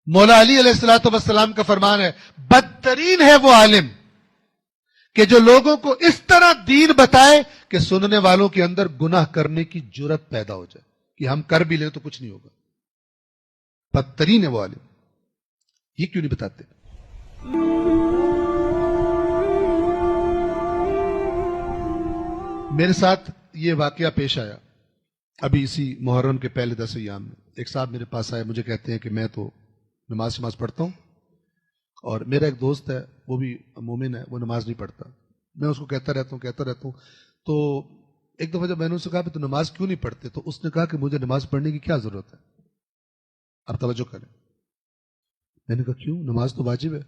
مولا علی علیہ الصلوۃ والسلام کا فرمان ہے بدترین ہے وہ عالم کہ جو لوگوں کو اس طرح دین بتائے کہ سننے والوں کے اندر گناہ کرنے کی جرت پیدا ہو جائے کہ ہم کر بھی لیں تو کچھ نہیں ہوگا. بدترین ہے وہ عالم. یہ کیوں نہیں بتاتے؟ میرے ساتھ یہ واقعہ پیش آیا ابھی اسی محرم کے پہلے 10 ایام میں. ایک صاحب میرے پاس آئے, مجھے کہتے ہیں کہ میں تو نماز پڑھتا ہوں اور میرا ایک دوست ہے وہ بھی مومن ہے, وہ نماز نہیں پڑھتا. میں اس کو کہتا رہتا ہوں. تو ایک دفعہ جب میں نے اس سے کہا کہ تو نماز کیوں نہیں پڑھتے, تو اس نے کہا کہ مجھے نماز پڑھنے کی کیا ضرورت ہے. آپ توجہ کریں. میں نے کہا کیوں, نماز تو واجب ہے.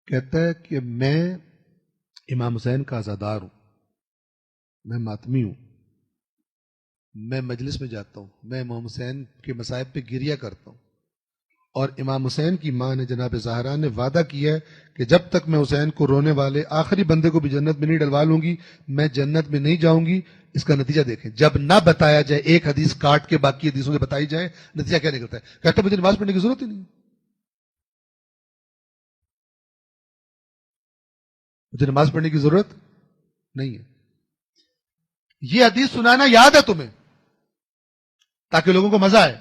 کہتا ہے کہ میں امام حسین کا عزادار ہوں, میں ماتمی ہوں, میں مجلس میں جاتا ہوں, میں امام حسین کے مصائب پہ گریہ کرتا ہوں, اور امام حسین کی ماں نے جناب زہرا نے وعدہ کیا ہے کہ جب تک میں حسین کو رونے والے آخری بندے کو بھی جنت میں نہیں ڈلوا لوں گی میں جنت میں نہیں جاؤں گی. اس کا نتیجہ دیکھیں, جب نہ بتایا جائے, ایک حدیث کاٹ کے باقی حدیثوں سے بتائی جائے, نتیجہ کیا نکلتا ہے؟ کہتا ہے مجھے نماز پڑھنے کی ضرورت ہی نہیں, مجھے نماز پڑھنے کی ضرورت نہیں ہے. یہ حدیث سنانا یاد ہے تمہیں تاکہ لوگوں کو مزہ آئے.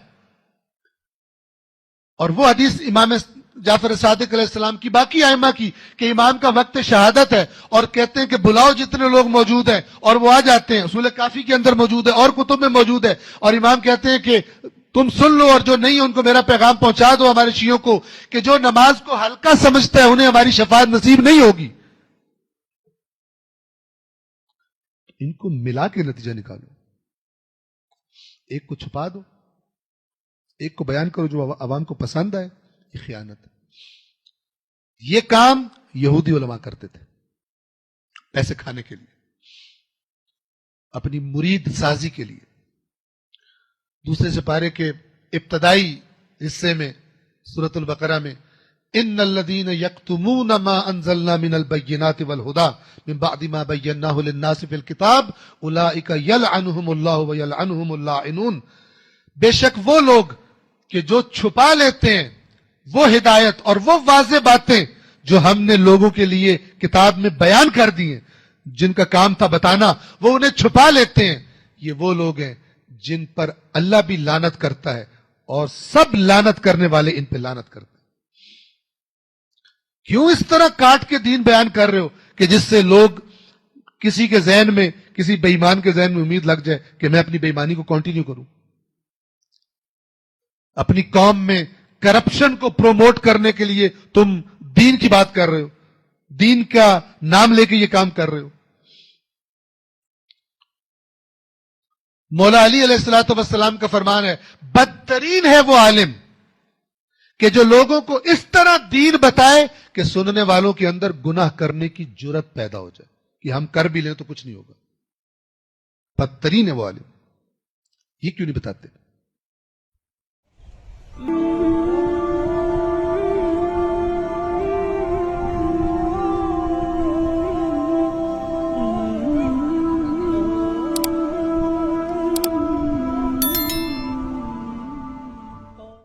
اور وہ حدیث امام جعفر صادق علیہ السلام کی, باقی ائمہ کی, کہ امام کا وقت شہادت ہے اور کہتے ہیں کہ بلاؤ جتنے لوگ موجود ہیں, اور وہ آ جاتے ہیں. اصول کافی کے اندر موجود ہے اور کتب میں موجود ہے. اور امام کہتے ہیں کہ تم سن لو اور جو نہیں ان کو میرا پیغام پہنچا دو ہمارے شیعوں کو کہ جو نماز کو ہلکا سمجھتا ہے انہیں ہماری شفاعت نصیب نہیں ہوگی. ان کو ملا کے نتیجہ نکالو, ایک کو چھپا دو, ایک کو بیان کرو جو عوام کو پسند آئے. یہ خیانت ہے. یہ کام یہودی علماء کرتے تھے پیسے کھانے کے لیے, اپنی مرید سازی کے لیے. دوسرے سپارے کے ابتدائی حصے میں سورۃ البقرہ میں ان الذين يكتمون ما انزلنا من البينات والهدى من بعد ما بيناه للناس في الكتاب اولئك يلعنهم الله ويلعنهم اللاعنون. بے شک وہ لوگ کہ جو چھپا لیتے ہیں وہ ہدایت اور وہ واضح باتیں جو ہم نے لوگوں کے لیے کتاب میں بیان کر دی ہیں, جن کا کام تھا بتانا, وہ انہیں چھپا لیتے ہیں. یہ وہ لوگ ہیں جن پر اللہ بھی لعنت کرتا ہے اور سب لعنت کرنے والے ان پہ لعنت کرتے ہیں. کیوں اس طرح کاٹ کے دین بیان کر رہے ہو کہ جس سے لوگ کسی کے ذہن میں, کسی بے ایمان کے ذہن میں امید لگ جائے کہ میں اپنی بے ایمانی کو کنٹینیو کروں. اپنی قوم میں کرپشن کو پروموٹ کرنے کے لیے تم دین کی بات کر رہے ہو, دین کا نام لے کے یہ کام کر رہے ہو. مولا علی علیہ الصلوۃ والسلام کا فرمان ہے بدترین ہے وہ عالم کہ جو لوگوں کو اس طرح دین بتائے کہ سننے والوں کے اندر گناہ کرنے کی جرت پیدا ہو جائے کہ ہم کر بھی لیں تو کچھ نہیں ہوگا. بدترین ہے وہ عالم. یہ کیوں نہیں بتاتے؟